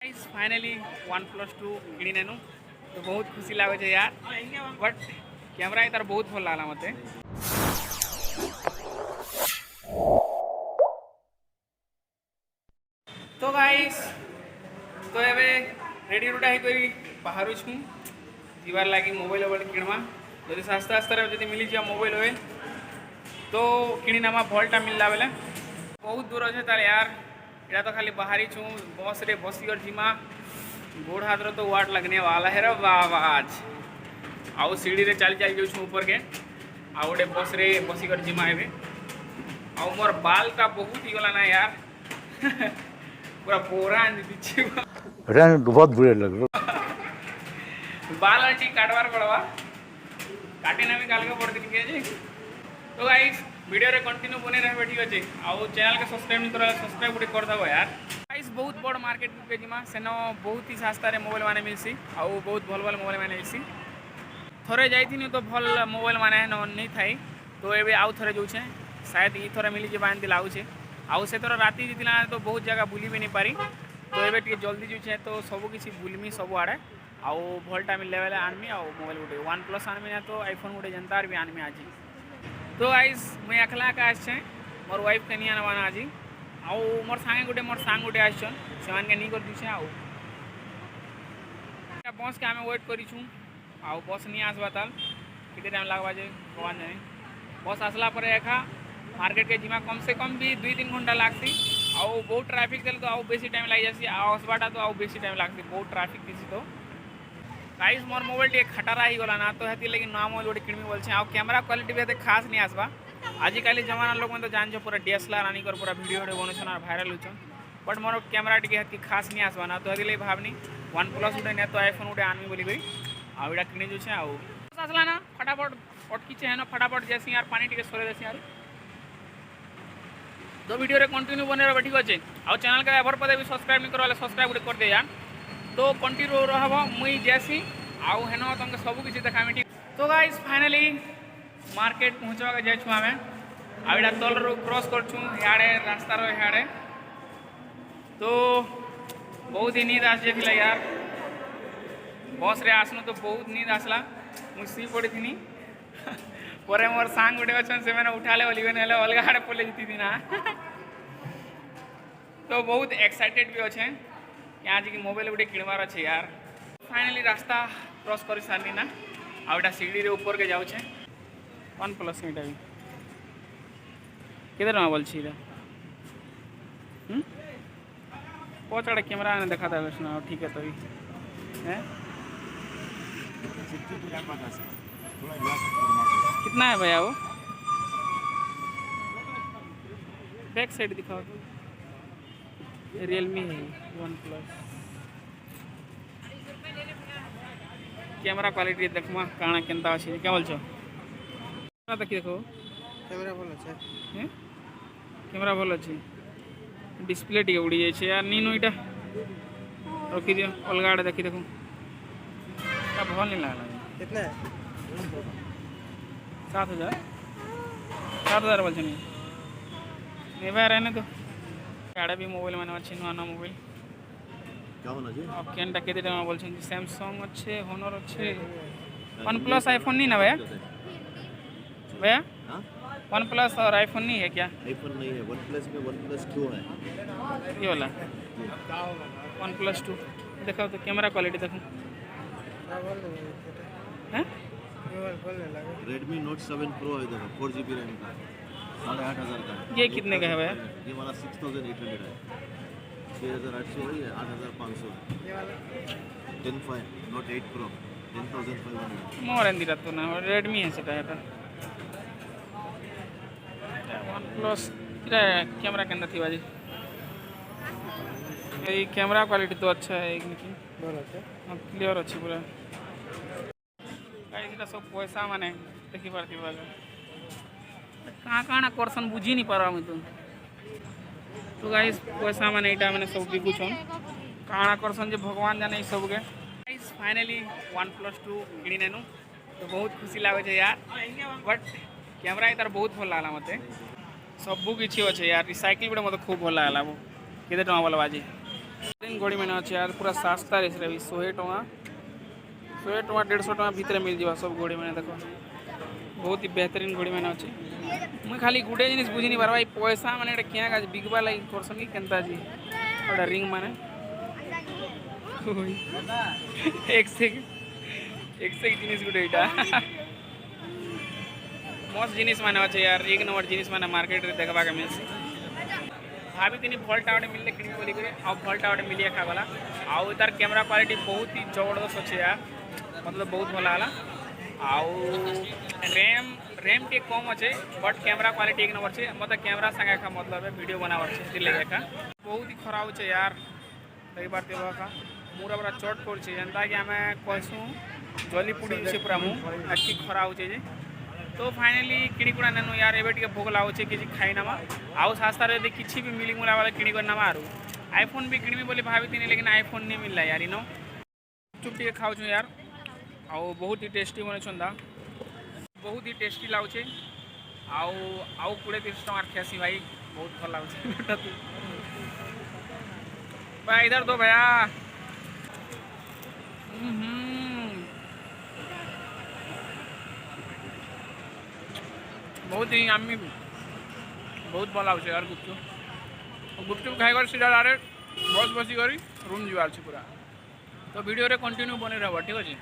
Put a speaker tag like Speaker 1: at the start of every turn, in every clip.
Speaker 1: Guys finally OnePlus 2 किणी नेनु तो बहुत खुशी लगे यार बट कैमरा तार बहुत भल लगा मत। तो गाइस तो ये रेडी रुडा ही बाहर जीवार लगी मोबाइल वोबाइल किणवा जब सस्ता आस्ता जब मिली जा मोबाइल होए तो किणी नमा भलटा मिलला बेले बहुत दूर अच्छे तार यार इटा तो खाली बाहरी छूँ बस रे बसिकर जीमा गोड़ हाथ तो वाट लगने वाला है रे बाबा आज आउ सीढ़ी रे चल चल जाऊँ ऊपर के आउ गोटे बस रे बसिकर जीमा एबे आउ मोर बाल टा बहुत ही गला ना यार पूरा पोरा दीछे
Speaker 2: बहुत बुरे लग रहे
Speaker 1: बाल अच्छी काटवार पड़वा काटे ना भी काल के पड़ दिन तो गाइस वीडियो रे कंटिन्यू बने रहे ठीक अच्छे आउ चैनल के सब्सक्राइब नहीं करा सब्सक्राइब गोटे कर दबो यार। गाइस बहुत बड़ मार्केट के जिमा सेनो बहुत ही सस्ता रे मोबाइल माने मिलसी आउ बहुत भल भल मोबाइल माने मिलसी थोड़े जाइथिनी तो भल मोबाइल माने नहीं थाई तो एबे आउ थोड़े जाऊे शायद ई थोड़े मिली जे बांधी लाଗୁছে आउ से थोड़ा राति जीतना तो बहुत जगह बुली भी नहीं पारी तो एबे टे जल्दी जाऊे तो सब किसी बुलमी सब आड़े आउ भलटा मिलले बेले आनमी आउ मोबाइल गोटे OnePlus आनमी ना तो आईफोन गोटे जनतार भी आनमी आज। तो गाइस मुझे अखला का आसे मोर वाइफ के नहीं आना आज आउ मोर सांग गोटे आसन से नहीं कर दूसरे आउ बस के आम वेट करूँ आउ बस नहीं आसवा ताल कितने टाइम लगवा जे भगवान जाने बस आसला पर एका मार्केट के जिमा कम से कम भी 2-3 घंटा लगती आउ बहुत ट्रैफिक चल तो आउ बेसी टाइम लग जासी आसवाटा तो आउ बेसी टाइम लगती बहुत ट्रैफिक थी तो गाइस मोर मोबाइल टे खटारा ही गला ना तो हेती लेकिन नया मोबाइल गोटे किणमी बोलछे आ कैमरा क्वालिटी भी खास नहीं आसबा आजिकल जमाना लोग तो जान पूरा DSLR आनी कर पूरा वीडियो बनछन और भाइराल होछन बट मोर कैमरा टे हेती खास नहीं आसबा ना तो हेती लेकिन भावनी OnePlus उठे ने तो आईफोन उठे आनमी बोली गई आ एटा किने जोछे आ आसला ना फटाफट अटकी छे ना फटाफट जैसे यार पानी टे सोरे देसी यार तो वीडियो रे कंटिन्यू बने रह ठीक अच्छे आ चैनल का एवर पदे भी सब्सक्राइब नहीं करवाले सब्सक्राइब कर दे यार तो कंटिन्यू रहा मुई जैसी आउ हेन तुमको सब किसी देखामी ठीक। तो गाइस फाइनली मार्केट पहुँचवा के जाइछुँ आमे आइडा तल रो क्रॉस करछुँ याडे रास्ता रो याडे तो बहुत ही नींद आस जाइथिला यार बस रे आसनु तो बहुत नींद आसला मुई सी पड़ी थी पर मोर सांग गोटे अच्छन से मैंने उठाले बोली ने अलग आड़े पड़े जीती ना तो बहुत एक्साइटेड भी अच्छे कि आज की मोबाइल गोटे किणवार अच्छे यार। फाइनली रास्ता क्रॉस कर सारी ना आउटा सीढ़ी रे ऊपर के जाऊे OnePlus एटा भी केते टका बोलछि पचड़ा कैमरा ने देखा था सुना ठीक है तो हैं कितना है भैया वो बैक साइड दिखाओ Realme है OnePlus कैमरा क्वालिटी देखमा काना केनता अछि क्या बोलछो देखि देखो
Speaker 3: कैमरा भल আছে
Speaker 1: कैमरा भल अछि डिस्प्ले टी उड़ी जाय छै यार नीनो इटा रखि दियो अलगा आड़े देखि देखो का भल नहीं लागला
Speaker 3: कितना है
Speaker 1: 7000 बोल छनी नेबा रहने तो आड़े भी मोबाइल माने अछि नवा मोबाइल अब केनटा केते टका बोल छन सैमसंग अच्छे होनर अच्छे OnePlus आईफोन नहीं ना भैया भैया OnePlus और आईफोन नहीं है क्या
Speaker 2: आईफोन नहीं है OnePlus में OnePlus 2 है
Speaker 1: ये वाला OnePlus 2 देखो तो कैमरा क्वालिटी देखो हैं
Speaker 2: Redmi Note 7 Pro है देखो 4GB रैम का 8,500 का
Speaker 1: ये कितने का है भैया
Speaker 2: ये वाला 6,800 है 6,800 वही है 8,500 10.5 Note 8 Pro 10,500
Speaker 1: मोर अंदर तो ना Redmi है सेटा एटा OnePlus इटा कैमरा के अंदर थी बाजी ये कैमरा क्वालिटी तो अच्छा है लेकिन क्लियर अच्छी पूरा गाइस इटा सब पैसा माने देखि पारती बाजा कहाँ कहाँ करसन बुझी नहीं पारा मैं तो गाइस पैसा माने इटा माने सब बिकुछन काଣା करसन जे भगवान जाने सब के। गाइस फाइनली OnePlus 2 किणी नेनु तो बहुत खुशी लागे छे यार बट कैमरा तार बहुत भल लागला मते सब किछि अच्छे यार साइकिल गुटे मत खूब भल लागला वो केते टका बोलबा जी बेहतरीन घड़ी मैंने अच्छे यार पूरा सस्ता रेस रही 100 टଙ୍କା 150 टଙ୍କା भितर मिल जावा सब घड़ी मैंने देखो बहुत ही बेहतरीन घड़ी मैंने अच्छे मुझे खाली गुटे जिनिस बुझी नहीं पार भाई पैसा मैंने क्या बिकवा लगी करसन कि केनता जी गोटे रिंग मैंने एक से जिनिस गुटे इटा मस्त जिनिस मैंने अच्छे यार एक नंबर जिनिस मैंने मार्केट रे देखवा के मिलसी भाभी तीन भल्टा गोटे मिलते किणी बोली आ भल्टा गोटे मिलिए खागला आउ तार कैमरा क्वालिटी बहुत ही जबरदस्त अच्छे यार मतलब बहुत भल है आउ रैम टे कम अच्छे बट कैमरा क्वालिटी एक नंबर है मतलब कैमरा संगे का मतलब है वीडियो बनावर से लगे का बहुत ही खराब अच्छे यार कई बार तेल का मुरा पूरा चट पड़े जेनता कि आम कहसूँ जली पुड़ी से पूरा मुँह अच्छी खराब अच्छे तो फाइनाली किणी कुड़ा नेनु यार एबे टिके भोग लाଗୁଛି କିଛି ଖାଇनामा आउ सस्तार यदि किसी भी मिली मुला वाला किणी करनामा आरु आईफोन भी किणवी बोली भाभी लेकिन आईफोन नहीं मिलला यार इनो चुप टिके खाऊछु यार आउ बहुत ही टेस्टी बने छंदा बहुत ही टेस्टी लाଗୁଛି आउ 20-30 टଙ୍କା खेसी भाई बहुत भल लाଗୁଛି भाई इधर दो भैया बहुत ही आमी बहुत भल लाଗୁଛି यार गुपचुप खाइकर सीधा डायरेक्ट बस बसी करी रूम जीवार पूरा तो वीडियो रे कंटिन्यू बने रहा ठीक अच्छे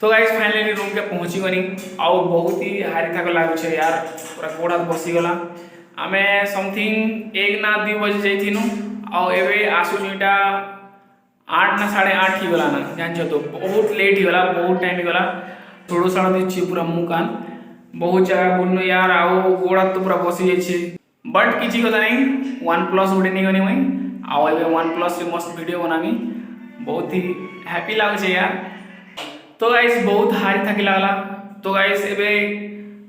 Speaker 1: तो गाइस फाइनली रूम के पहुँची गनी आउ बहुत ही हारी थाक लगुचे यार पूरा गोड़ हाथ बसीगला आम समथिंग 1 ना 2 बजे जाइनु आवे आसुच इटा 8 ना 8:30 ही गला ना जान तो बहुत लेट ही गला बहुत टाइम ही गला थोड़ा सारा दी पूरा मुँह कान बहुत जगह बुलनु यार आओ गोड़ हाथ तो पूरा बसी जाइए बट किसी कथा नहीं OnePlus गोटे नहीं गनी मुई आउ ए OnePlus से मस्त वीडियो बनामी बहुत ही हैप्पी लगुचे यार तो गाइस बहुत हारी थकी लगला तो गाइस एबे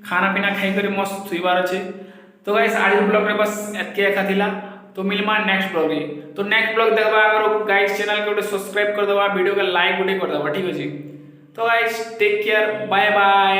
Speaker 1: खाना पीना खाई कर मस्त सुइबार अच्छे तो गाइस आज ब्लॉग रे बस एतके एका थिला तो मिलमा नेक्स्ट ब्लॉग रे तो नेक्स्ट ब्लॉग देखबा अगर गाइस चैनल के गोटे सब्सक्राइब कर दबा वीडियो के लाइक गोटे कर दबा ठीक अछि तो guys take care bye bye.